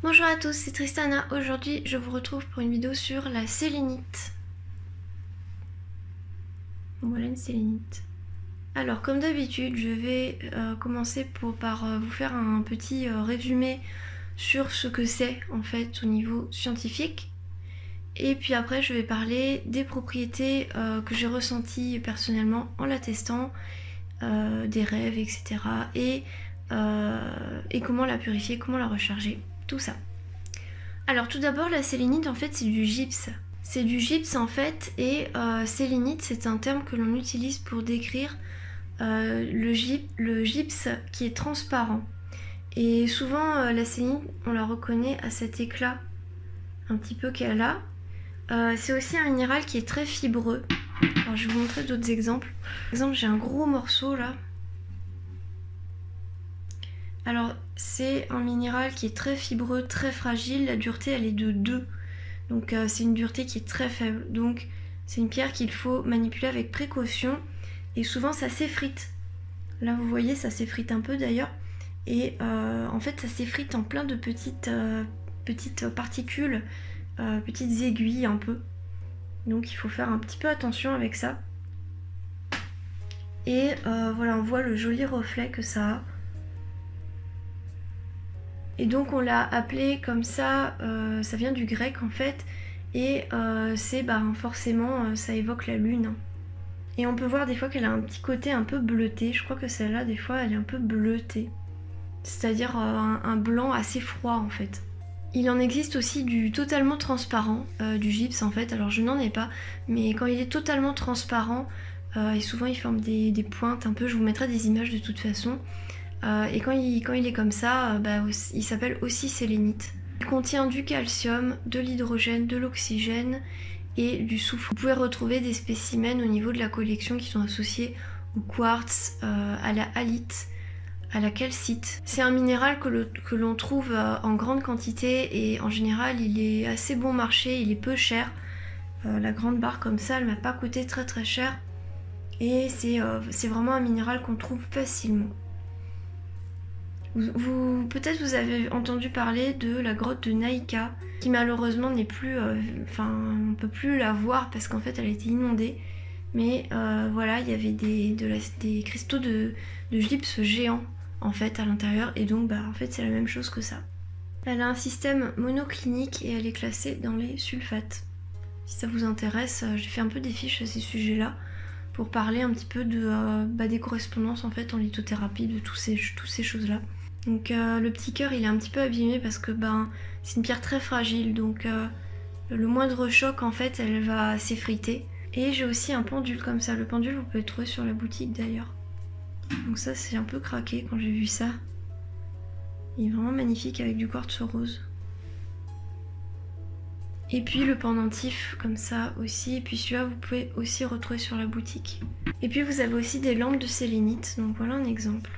Bonjour à tous, c'est Tristana. Aujourd'hui, je vous retrouve pour une vidéo sur la sélénite. Voilà une sélénite. Alors, comme d'habitude, je vais commencer par vous faire un petit résumé sur ce que c'est en fait au niveau scientifique. Et puis après, je vais parler des propriétés que j'ai ressenties personnellement en la testant, des rêves, etc. Et comment la purifier, comment la recharger, tout ça. Alors tout d'abord, la sélénite en fait c'est du gypse. C'est du gypse en fait, et sélénite c'est un terme que l'on utilise pour décrire le gypse qui est transparent. Et souvent la sélénite on la reconnaît à cet éclat un petit peu qu'elle a. C'est aussi un minéral qui est très fibreux. Alors je vais vous montrer d'autres exemples. Par exemple, j'ai un gros morceau là. Alors c'est un minéral qui est très fibreux, très fragile, la dureté elle est de 2, donc c'est une dureté qui est très faible, donc c'est une pierre qu'il faut manipuler avec précaution et souvent ça s'effrite. Là vous voyez ça s'effrite un peu d'ailleurs, et en fait ça s'effrite en plein de petites particules, petites aiguilles un peu, donc il faut faire un petit peu attention avec ça. Et voilà, on voit le joli reflet que ça a. Et donc on l'a appelé comme ça, ça vient du grec en fait, et c'est forcément ça évoque la lune. Et on peut voir des fois qu'elle a un petit côté un peu bleuté, je crois que celle-là des fois elle est un peu bleutée, c'est-à-dire un blanc assez froid en fait. Il en existe aussi du totalement transparent, du gypse en fait, alors je n'en ai pas, mais quand il est totalement transparent, et souvent il forme des pointes un peu, je vous mettrai des images de toute façon. Et quand il est comme ça, il s'appelle aussi sélénite. Il contient du calcium, de l'hydrogène, de l'oxygène et du soufre. Vous pouvez retrouver des spécimens au niveau de la collection qui sont associés au quartz, à la halite, à la calcite. C'est un minéral que l'on trouve en grande quantité et en général il est assez bon marché, il est peu cher. La grande barre comme ça, elle m'a pas coûté très très cher et c'est vraiment un minéral qu'on trouve facilement. Peut-être vous avez entendu parler de la grotte de Naïka, qui malheureusement n'est plus, on peut plus la voir parce qu'en fait elle a été inondée. Mais voilà, il y avait des cristaux de gypse géants en fait à l'intérieur, et donc en fait c'est la même chose que ça. Elle a un système monoclinique et elle est classée dans les sulfates. Si ça vous intéresse, j'ai fait un peu des fiches à ces sujets-là pour parler un petit peu des correspondances en fait en lithothérapie, de toutes ces choses-là. Donc le petit cœur il est un petit peu abîmé parce que c'est une pierre très fragile, donc le moindre choc en fait elle va s'effriter. Et j'ai aussi un pendule comme ça, le pendule vous pouvez le trouver sur la boutique d'ailleurs. Donc ça c'est un peu craqué quand j'ai vu ça. Il est vraiment magnifique avec du quartz rose. Et puis le pendentif comme ça aussi, et puis celui-là vous pouvez aussi retrouver sur la boutique. Et puis vous avez aussi des lampes de sélénite, donc voilà un exemple.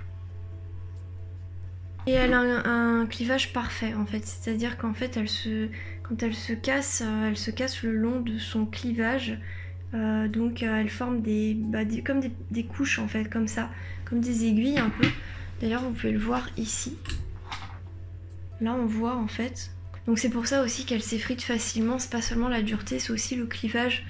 Et elle a un clivage parfait en fait, c'est-à-dire qu'en fait quand elle se casse le long de son clivage, donc elle forme comme des couches en fait, comme ça, comme des aiguilles un peu. D'ailleurs vous pouvez le voir ici, là on voit en fait, donc c'est pour ça aussi qu'elle s'effrite facilement, c'est pas seulement la dureté, c'est aussi le clivage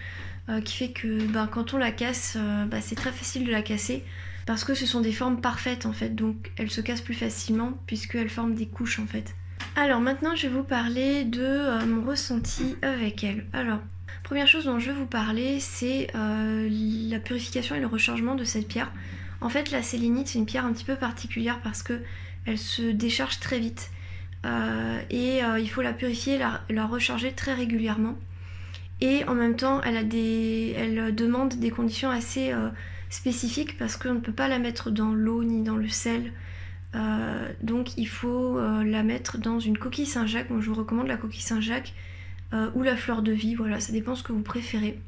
qui fait que quand on la casse, c'est très facile de la casser. Parce que ce sont des formes parfaites en fait, donc elles se cassent plus facilement puisqu'elles forment des couches en fait. Alors maintenant je vais vous parler de mon ressenti avec elle. Alors, première chose dont je vais vous parler, c'est la purification et le rechargement de cette pierre. En fait la sélénite c'est une pierre un petit peu particulière parce que elle se décharge très vite. Il faut la purifier, la recharger très régulièrement. Et en même temps elle demande des conditions assez spécifique parce qu'on ne peut pas la mettre dans l'eau ni dans le sel, donc il faut la mettre dans une coquille Saint-Jacques. Moi je vous recommande la coquille Saint-Jacques ou la fleur de vie, voilà, ça dépend ce que vous préférez.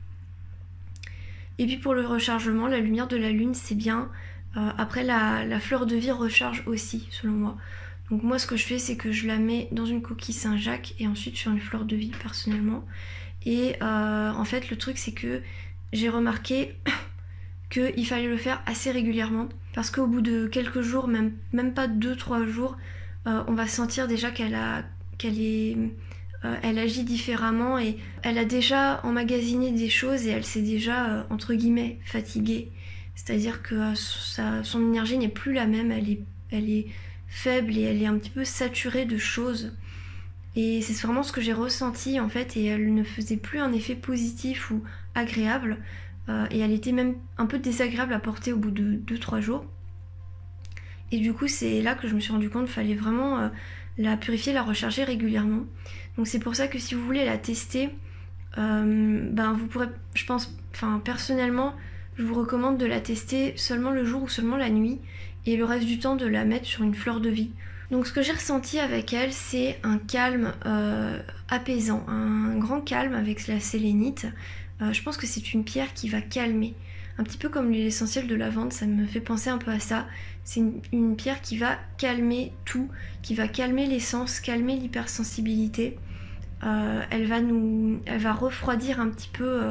Et puis pour le rechargement, la lumière de la lune c'est bien. Après la fleur de vie recharge aussi selon moi, donc moi ce que je fais c'est que je la mets dans une coquille Saint-Jacques et ensuite sur une fleur de vie personnellement. Et en fait le truc c'est que j'ai remarqué qu'il fallait le faire assez régulièrement parce qu'au bout de quelques jours, même pas 2-3 jours, on va sentir déjà qu'elle a elle agit différemment et elle a déjà emmagasiné des choses et elle s'est déjà, entre guillemets, fatiguée. C'est-à-dire que son énergie n'est plus la même, elle est faible et elle est un petit peu saturée de choses. Et c'est vraiment ce que j'ai ressenti en fait, et elle ne faisait plus un effet positif ou agréable. Et elle était même un peu désagréable à porter au bout de 2-3 jours. Et du coup, c'est là que je me suis rendu compte qu'il fallait vraiment la purifier, la recharger régulièrement. Donc c'est pour ça que si vous voulez la tester, vous pourrez, je pense, personnellement, je vous recommande de la tester seulement le jour ou seulement la nuit, et le reste du temps de la mettre sur une fleur de vie. Donc ce que j'ai ressenti avec elle, c'est un calme apaisant, un grand calme avec la sélénite. Je pense que c'est une pierre qui va calmer. Un petit peu comme l'huile essentielle de lavande, ça me fait penser un peu à ça. C'est une pierre qui va calmer tout, qui va calmer l'essence, calmer l'hypersensibilité. Elle va refroidir un petit peu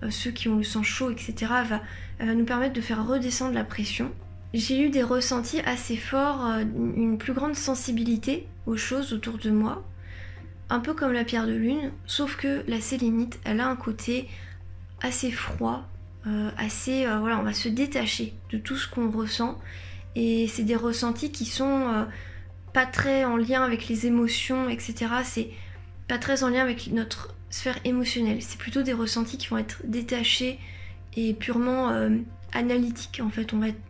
ceux qui ont le sang chaud, etc. Elle va nous permettre de faire redescendre la pression. J'ai eu des ressentis assez forts, une plus grande sensibilité aux choses autour de moi, un peu comme la pierre de lune, sauf que la sélénite, elle a un côté assez froid, on va se détacher de tout ce qu'on ressent, et c'est des ressentis qui sont pas très en lien avec les émotions, etc. C'est pas très en lien avec notre sphère émotionnelle, c'est plutôt des ressentis qui vont être détachés et purement analytiques en fait. On va être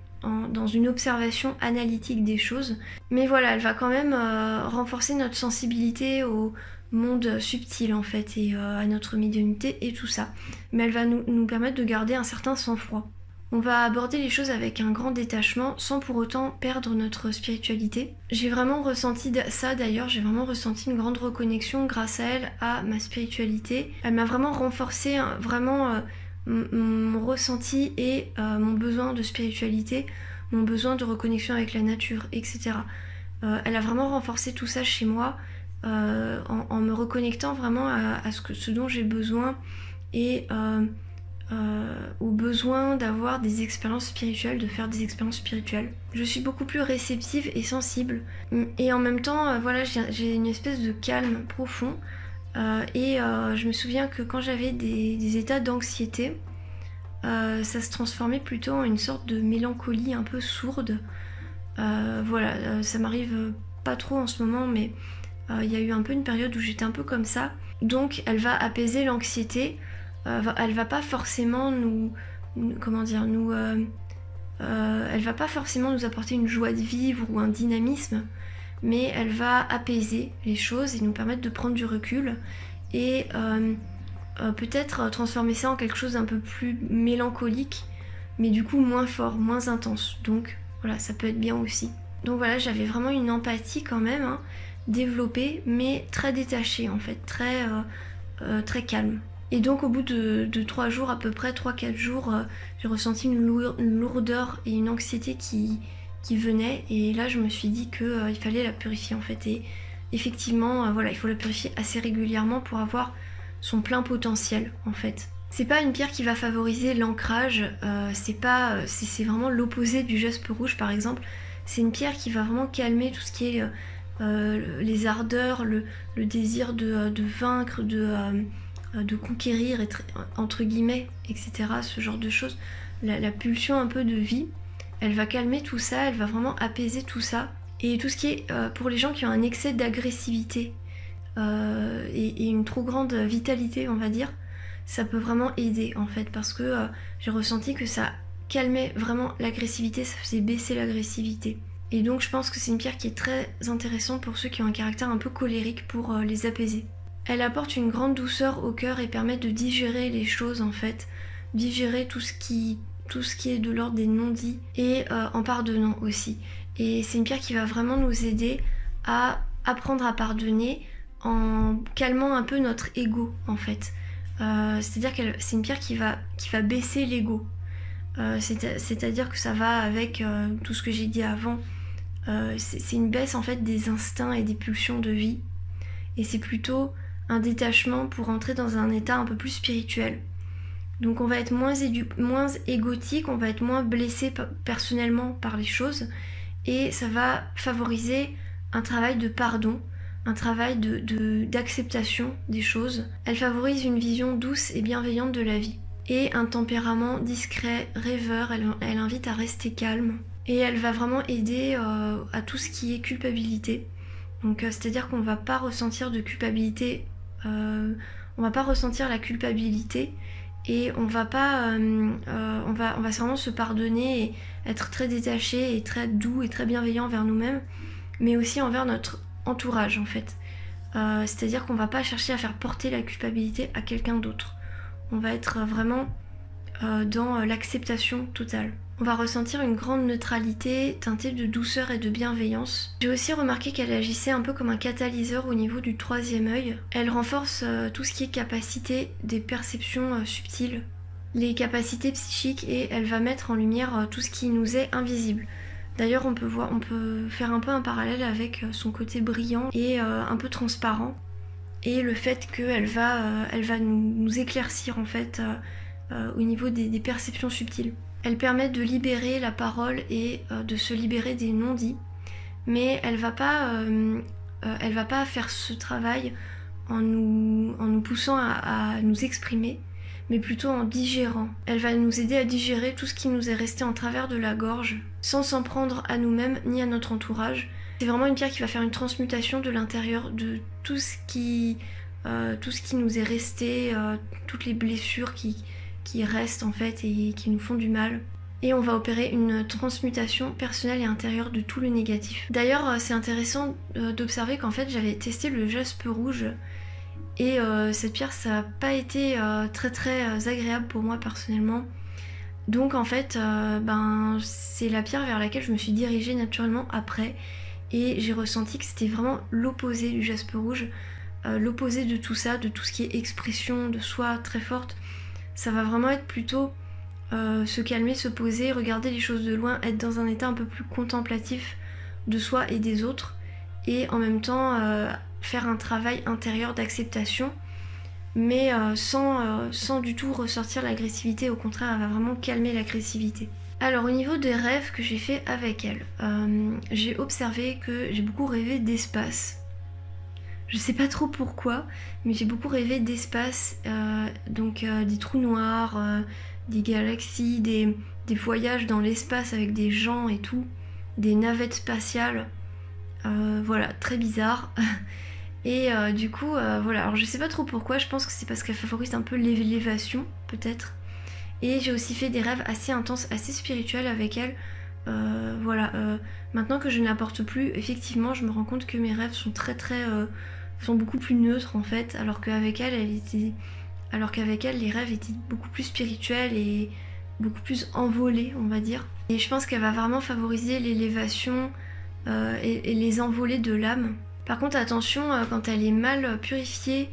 dans une observation analytique des choses. Mais voilà, elle va quand même renforcer notre sensibilité au monde subtil en fait, et à notre médiumnité et tout ça. Mais elle va nous permettre de garder un certain sang-froid. On va aborder les choses avec un grand détachement sans pour autant perdre notre spiritualité. J'ai vraiment ressenti ça d'ailleurs, j'ai vraiment ressenti une grande reconnexion grâce à elle à ma spiritualité. Elle m'a vraiment renforcé, mon ressenti et mon besoin de spiritualité, mon besoin de reconnexion avec la nature, etc. Elle a vraiment renforcé tout ça chez moi en me reconnectant vraiment à ce dont j'ai besoin et au besoin d'avoir des expériences spirituelles, de faire des expériences spirituelles. Je suis beaucoup plus réceptive et sensible, et en même temps j'ai une espèce de calme profond. Je me souviens que quand j'avais des états d'anxiété, ça se transformait plutôt en une sorte de mélancolie un peu sourde. Ça m'arrive pas trop en ce moment, mais il y a eu un peu une période où j'étais un peu comme ça. Donc elle va apaiser l'anxiété. Elle va pas forcément elle va pas forcément nous apporter une joie de vivre ou un dynamisme, mais elle va apaiser les choses et nous permettre de prendre du recul et peut-être transformer ça en quelque chose d'un peu plus mélancolique, mais du coup moins fort, moins intense. Donc voilà, ça peut être bien aussi. Donc voilà, j'avais vraiment une empathie quand même, développée, mais très détachée en fait, très calme. Et donc au bout de 3 jours, à peu près 3-4 jours, j'ai ressenti une lourdeur et une anxiété qui venait, et là je me suis dit qu'il fallait la purifier en fait. Et effectivement, il faut la purifier assez régulièrement pour avoir son plein potentiel en fait. C'est pas une pierre qui va favoriser l'ancrage, c'est vraiment l'opposé du jaspe rouge par exemple. C'est une pierre qui va vraiment calmer tout ce qui est les ardeurs, le désir de vaincre, de conquérir, entre guillemets, etc. Ce genre de choses. La pulsion un peu de vie, elle va calmer tout ça, elle va vraiment apaiser tout ça. Et tout ce qui est pour les gens qui ont un excès d'agressivité et une trop grande vitalité, on va dire, ça peut vraiment aider en fait, parce que j'ai ressenti que ça calmait vraiment l'agressivité, ça faisait baisser l'agressivité. Et donc je pense que c'est une pierre qui est très intéressante pour ceux qui ont un caractère un peu colérique, pour les apaiser. Elle apporte une grande douceur au cœur et permet de digérer les choses en fait, digérer tout ce qui est de l'ordre des non-dits, et en pardonnant aussi. Et c'est une pierre qui va vraiment nous aider à apprendre à pardonner en calmant un peu notre ego en fait. C'est-à-dire que c'est une pierre qui va baisser l'ego. C'est-à-dire que ça va avec tout ce que j'ai dit avant. C'est une baisse en fait des instincts et des pulsions de vie. Et c'est plutôt un détachement pour entrer dans un état un peu plus spirituel. Donc on va être moins égotique, on va être moins blessé personnellement par les choses, et ça va favoriser un travail de pardon un travail d'acceptation des choses. Elle favorise une vision douce et bienveillante de la vie. Et un tempérament discret, rêveur, elle invite à rester calme. Et elle va vraiment aider à tout ce qui est culpabilité. Donc c'est-à-dire qu'on va pas ressentir de culpabilité, on va pas ressentir la culpabilité et on va vraiment se pardonner et être très détaché et très doux et très bienveillant envers nous-mêmes, mais aussi envers notre entourage en fait. C'est-à-dire qu'on va pas chercher à faire porter la culpabilité à quelqu'un d'autre. On va être vraiment dans l'acceptation totale. On va ressentir une grande neutralité teintée de douceur et de bienveillance. J'ai aussi remarqué qu'elle agissait un peu comme un catalyseur au niveau du troisième œil. Elle renforce tout ce qui est capacité des perceptions subtiles, les capacités psychiques, et elle va mettre en lumière tout ce qui nous est invisible. D'ailleurs, on peut faire un peu un parallèle avec son côté brillant et un peu transparent, et le fait qu'elle va nous éclaircir en fait au niveau des perceptions subtiles. Elle permet de libérer la parole et de se libérer des non-dits, mais elle va pas faire ce travail en nous poussant à nous exprimer, mais plutôt en digérant. Elle va nous aider à digérer tout ce qui nous est resté en travers de la gorge, sans s'en prendre à nous-mêmes ni à notre entourage. C'est vraiment une pierre qui va faire une transmutation de l'intérieur de tout ce qui nous est resté, toutes les blessures qui restent en fait et qui nous font du mal. Et on va opérer une transmutation personnelle et intérieure de tout le négatif. D'ailleurs, c'est intéressant d'observer qu'en fait j'avais testé le jaspe rouge et cette pierre ça n'a pas été très très agréable pour moi personnellement. Donc en fait c'est la pierre vers laquelle je me suis dirigée naturellement après, et j'ai ressenti que c'était vraiment l'opposé du jaspe rouge, l'opposé de tout ça, de tout ce qui est expression de soi très forte. Ça va vraiment être plutôt se calmer, se poser, regarder les choses de loin, être dans un état un peu plus contemplatif de soi et des autres, et en même temps faire un travail intérieur d'acceptation, mais sans du tout ressortir l'agressivité. Au contraire, elle va vraiment calmer l'agressivité. Alors au niveau des rêves que j'ai fait avec elle, j'ai observé que j'ai beaucoup rêvé d'espace. Je sais pas trop pourquoi, mais j'ai beaucoup rêvé d'espace, donc des trous noirs, des galaxies, des voyages dans l'espace avec des gens et tout, des navettes spatiales, voilà, très bizarre. Et du coup, voilà, alors je sais pas trop pourquoi, je pense que c'est parce qu'elle favorise un peu l'élévation, peut-être. Et j'ai aussi fait des rêves assez intenses, assez spirituels avec elle. Voilà, maintenant que je ne la porte plus, effectivement, je me rends compte que mes rêves sont sont beaucoup plus neutres en fait, alors qu'avec elle, les rêves étaient beaucoup plus spirituels et beaucoup plus envolés, on va dire. Et je pense qu'elle va vraiment favoriser l'élévation et les envolées de l'âme. Par contre, attention, quand elle est mal purifiée,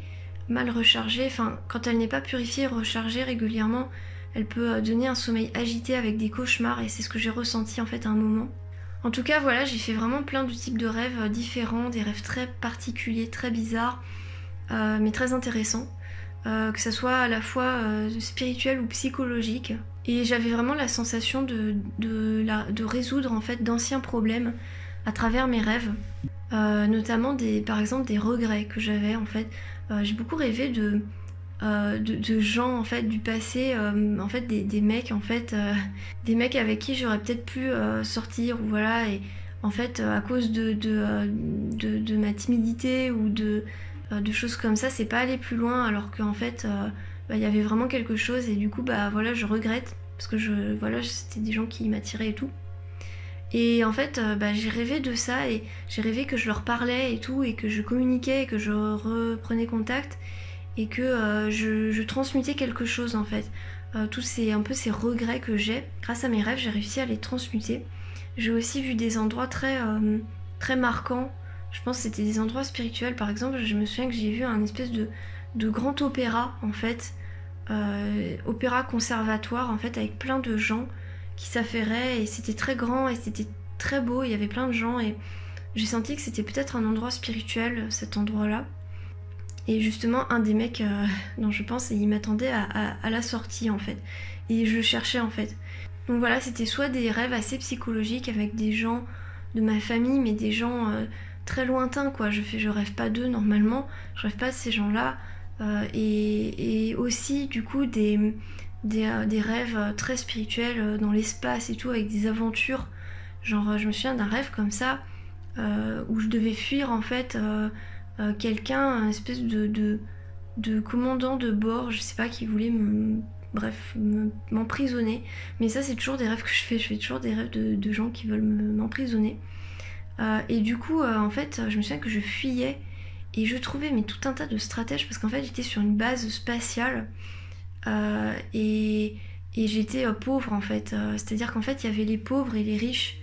mal rechargée, enfin, quand elle n'est pas purifiée et rechargée régulièrement, elle peut donner un sommeil agité avec des cauchemars, et c'est ce que j'ai ressenti en fait à un moment. En tout cas, voilà, j'ai fait vraiment plein de types de rêves différents, des rêves très particuliers, très bizarres, mais très intéressants, que ça soit à la fois spirituel ou psychologique. Et j'avais vraiment la sensation de résoudre en fait d'anciens problèmes à travers mes rêves, notamment par exemple des regrets que j'avais en fait. J'ai beaucoup rêvé de gens en fait du passé, en fait des mecs en fait, des mecs avec qui j'aurais peut-être pu sortir, ou voilà, et en fait à cause de ma timidité ou de choses comme ça, c'est pas aller plus loin, alors qu'en fait il y avait vraiment quelque chose, et du coup voilà, je regrette parce que c'était des gens qui m'attiraient et tout. Et en fait, j'ai rêvé de ça, et j'ai rêvé que je leur parlais et tout, et que je communiquais, et que je reprenais contact, et que je transmutais quelque chose en fait. Tous ces regrets que j'ai, grâce à mes rêves, j'ai réussi à les transmuter. J'ai aussi vu des endroits très marquants. Je pense que c'était des endroits spirituels. Par exemple, je me souviens que j'ai vu un espèce de grand opéra en fait, opéra conservatoire en fait, avec plein de gens qui s'affairaient, et c'était très grand et c'était très beau, il y avait plein de gens, et j'ai senti que c'était peut-être un endroit spirituel, cet endroit-là. Et justement, un des mecs dont je pense, il m'attendait à la sortie en fait, et je le cherchais en fait. Donc voilà, c'était soit des rêves assez psychologiques avec des gens de ma famille, mais des gens très lointains, quoi. Je rêve pas d'eux normalement, je rêve pas de ces gens-là. Et aussi, du coup, des rêves très spirituels dans l'espace et tout, avec des aventures. Genre, je me souviens d'un rêve comme ça, où je devais fuir en fait quelqu'un, une espèce de commandant de bord, je sais pas, qui voulait m'emprisonner. Mais ça, c'est toujours des rêves que je fais toujours des rêves de gens qui veulent m'emprisonner. Et du coup, en fait, je me souviens que je fuyais et je trouvais mais tout un tas de stratèges parce qu'en fait, j'étais sur une base spatiale et j'étais pauvre en fait. C'est-à-dire qu'en fait, il y avait les pauvres et les riches.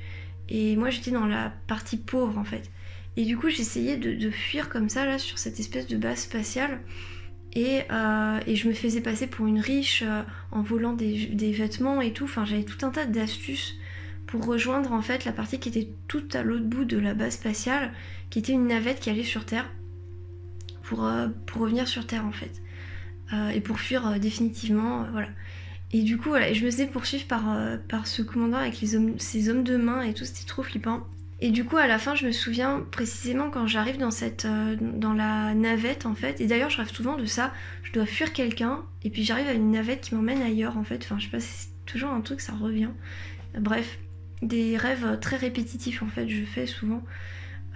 Et moi, j'étais dans la partie pauvre en fait. Et du coup, j'essayais de fuir comme ça, là, sur cette espèce de base spatiale. Et je me faisais passer pour une riche en volant des vêtements et tout. Enfin, j'avais tout un tas d'astuces pour rejoindre en fait la partie qui était tout à l'autre bout de la base spatiale, qui était une navette qui allait sur Terre pour revenir sur Terre en fait. Et pour fuir définitivement, voilà. Et du coup, voilà, je me faisais poursuivre par ce commandant avec ces hommes de main et tout, c'était trop flippant. Et du coup, à la fin, je me souviens précisément quand j'arrive dans la navette, en fait. Et d'ailleurs, je rêve souvent de ça. Je dois fuir quelqu'un, et puis j'arrive à une navette qui m'emmène ailleurs, en fait. Enfin, je sais pas, c'est toujours un truc, ça revient. Bref, des rêves très répétitifs, en fait, je fais souvent.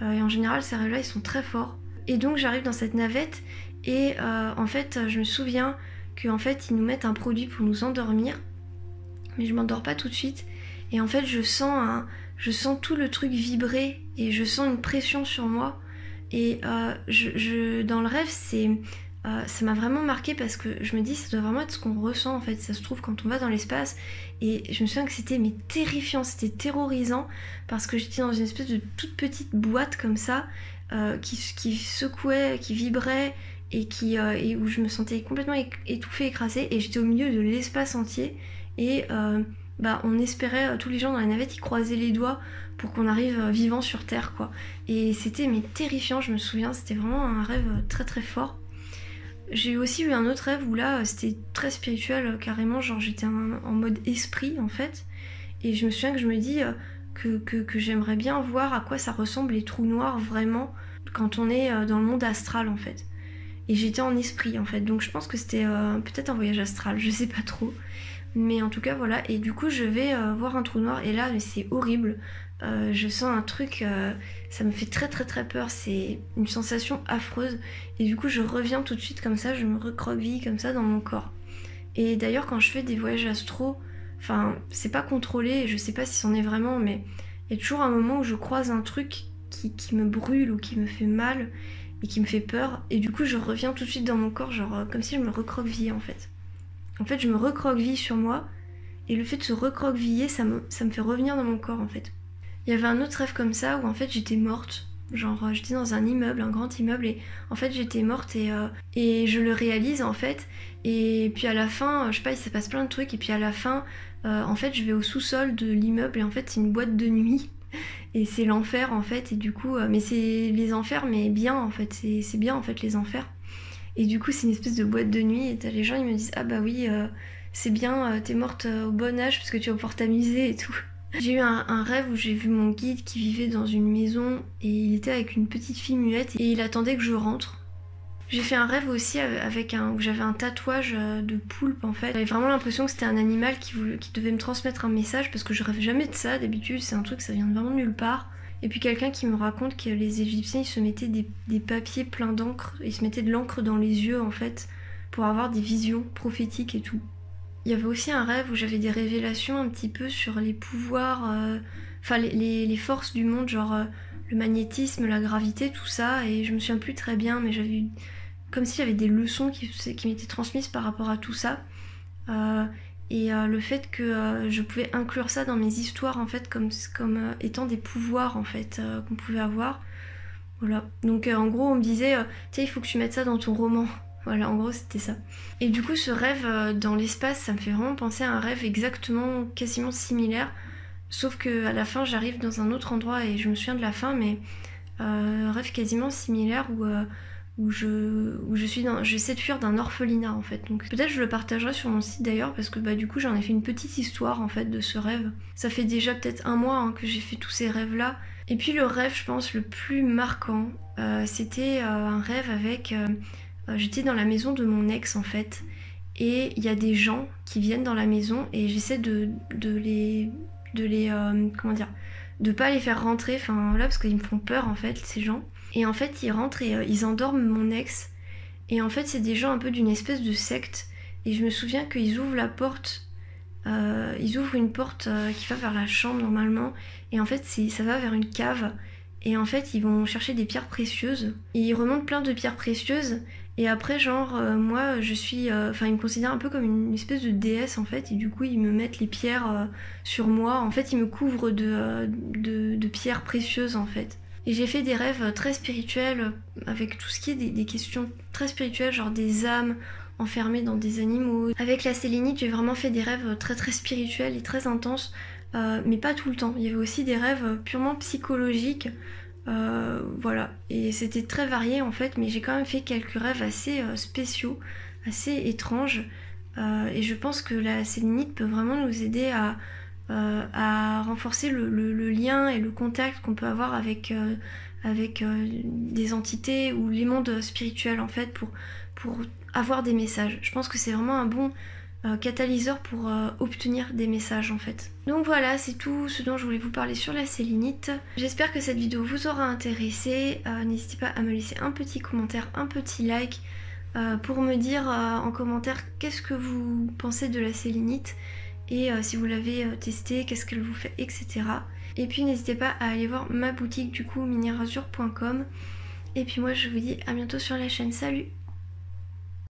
Et en général, ces rêves-là, ils sont très forts. Et donc, j'arrive dans cette navette, et en fait, je me souviens qu'en fait, ils nous mettent un produit pour nous endormir. Mais je m'endors pas tout de suite. Et en fait, je sens tout le truc vibrer et je sens une pression sur moi. Et dans le rêve, ça m'a vraiment marqué parce que je me dis ça doit vraiment être ce qu'on ressent en fait. Ça se trouve quand on va dans l'espace. Et je me souviens que c'était terrifiant, c'était terrorisant parce que j'étais dans une espèce de toute petite boîte comme ça qui secouait, qui vibrait et où je me sentais complètement étouffée, écrasée. Et j'étais au milieu de l'espace entier. Et on espérait, tous les gens dans la navette, ils croisaient les doigts pour qu'on arrive vivant sur Terre, quoi. Et c'était terrifiant, je me souviens, c'était vraiment un rêve très très fort. J'ai aussi eu un autre rêve où là, c'était très spirituel, carrément, genre j'étais en mode esprit, en fait. Et je me souviens que je me dis que j'aimerais bien voir à quoi ça ressemble les trous noirs, vraiment, quand on est dans le monde astral, en fait. Et j'étais en esprit, en fait, donc je pense que c'était peut-être un voyage astral, je sais pas trop. Mais en tout cas, voilà. Et du coup, je vais voir un trou noir. Et là, mais c'est horrible. Je sens un truc, ça me fait très très très peur. C'est une sensation affreuse. Et du coup, je reviens tout de suite comme ça. Je me recroqueville comme ça dans mon corps. Et d'ailleurs, quand je fais des voyages astro, enfin, c'est pas contrôlé. Je sais pas si c'en est vraiment, mais il y a toujours un moment où je croise un truc qui me brûle ou qui me fait mal et qui me fait peur. Et du coup, je reviens tout de suite dans mon corps, genre comme si je me recroquevillais en fait. En fait, je me recroqueville sur moi, et le fait de se recroqueviller, ça me fait revenir dans mon corps, en fait. Il y avait un autre rêve comme ça, où en fait j'étais morte. Genre, j'étais dans un immeuble, un grand immeuble, et en fait j'étais morte, et je le réalise, en fait. Et puis à la fin, je sais pas, il se passe plein de trucs, et puis à la fin, en fait, je vais au sous-sol de l'immeuble, et en fait, c'est une boîte de nuit. Et c'est l'enfer, en fait, et du coup... mais c'est les enfers, mais bien, en fait. C'est bien, en fait, les enfers. Et du coup, c'est une espèce de boîte de nuit. Et t'as les gens, ils me disent ah bah oui, c'est bien, t'es morte au bon âge parce que tu vas pouvoir t'amuser et tout. J'ai eu un rêve où j'ai vu mon guide qui vivait dans une maison et il était avec une petite fille muette et il attendait que je rentre. J'ai fait un rêve aussi où j'avais un tatouage de poulpe en fait. J'avais vraiment l'impression que c'était un animal qui devait me transmettre un message parce que je rêve jamais de ça. D'habitude, c'est un truc, ça vient de vraiment nulle part. Et puis quelqu'un qui me raconte que les Égyptiens, ils se mettaient des papiers pleins d'encre, ils se mettaient de l'encre dans les yeux en fait, pour avoir des visions prophétiques et tout. Il y avait aussi un rêve où j'avais des révélations un petit peu sur les pouvoirs, les forces du monde, genre le magnétisme, la gravité, tout ça, et je me souviens plus très bien, mais j'avais eu comme si j'avais des leçons qui m'étaient transmises par rapport à tout ça. Le fait que je pouvais inclure ça dans mes histoires en fait comme étant des pouvoirs en fait qu'on pouvait avoir. Voilà. Donc en gros on me disait tiens il faut que tu mettes ça dans ton roman. Voilà, en gros c'était ça. Et du coup ce rêve dans l'espace, ça me fait vraiment penser à un rêve exactement quasiment similaire. Sauf que à la fin j'arrive dans un autre endroit et je me souviens de la fin, mais un rêve quasiment similaire où j'essaie de fuir d'un orphelinat en fait. Donc peut-être je le partagerai sur mon site d'ailleurs parce que du coup j'en ai fait une petite histoire en fait de ce rêve. Ça fait déjà peut-être un mois que j'ai fait tous ces rêves là Et puis le rêve, je pense, le plus marquant, c'était un rêve avec... j'étais dans la maison de mon ex en fait, et il y a des gens qui viennent dans la maison et j'essaie de les comment dire, de pas les faire rentrer, enfin voilà, parce qu'ils me font peur en fait, ces gens. Et en fait, ils rentrent et ils endorment mon ex. Et en fait, c'est des gens un peu d'une espèce de secte. Et je me souviens qu'ils ouvrent la porte, ils ouvrent une porte qui va vers la chambre normalement. Et en fait, ça va vers une cave. Et en fait, ils vont chercher des pierres précieuses. Et ils remontent plein de pierres précieuses. Et après, genre, moi, je suis... Enfin, ils me considèrent un peu comme une espèce de déesse, en fait. Et du coup, ils me mettent les pierres sur moi. En fait, ils me couvrent de pierres précieuses, en fait. Et j'ai fait des rêves très spirituels, avec tout ce qui est des questions très spirituelles, genre des âmes enfermées dans des animaux. Avec la sélénite, j'ai vraiment fait des rêves très très spirituels et très intenses, mais pas tout le temps. Il y avait aussi des rêves purement psychologiques, voilà. Et c'était très varié en fait, mais j'ai quand même fait quelques rêves assez spéciaux, assez étranges. Et je pense que la sélénite peut vraiment nous aider à renforcer le lien et le contact qu'on peut avoir avec des entités ou les mondes spirituels en fait pour avoir des messages. Je pense que c'est vraiment un bon catalyseur pour obtenir des messages en fait. Donc voilà, c'est tout ce dont je voulais vous parler sur la sélénite. J'espère que cette vidéo vous aura intéressé. N'hésitez pas à me laisser un petit commentaire, un petit like pour me dire en commentaire qu'est-ce que vous pensez de la sélénite et si vous l'avez testé, qu'est-ce qu'elle vous fait, etc. Et puis n'hésitez pas à aller voir ma boutique du coup minérasure.com. Et puis moi je vous dis à bientôt sur la chaîne, salut!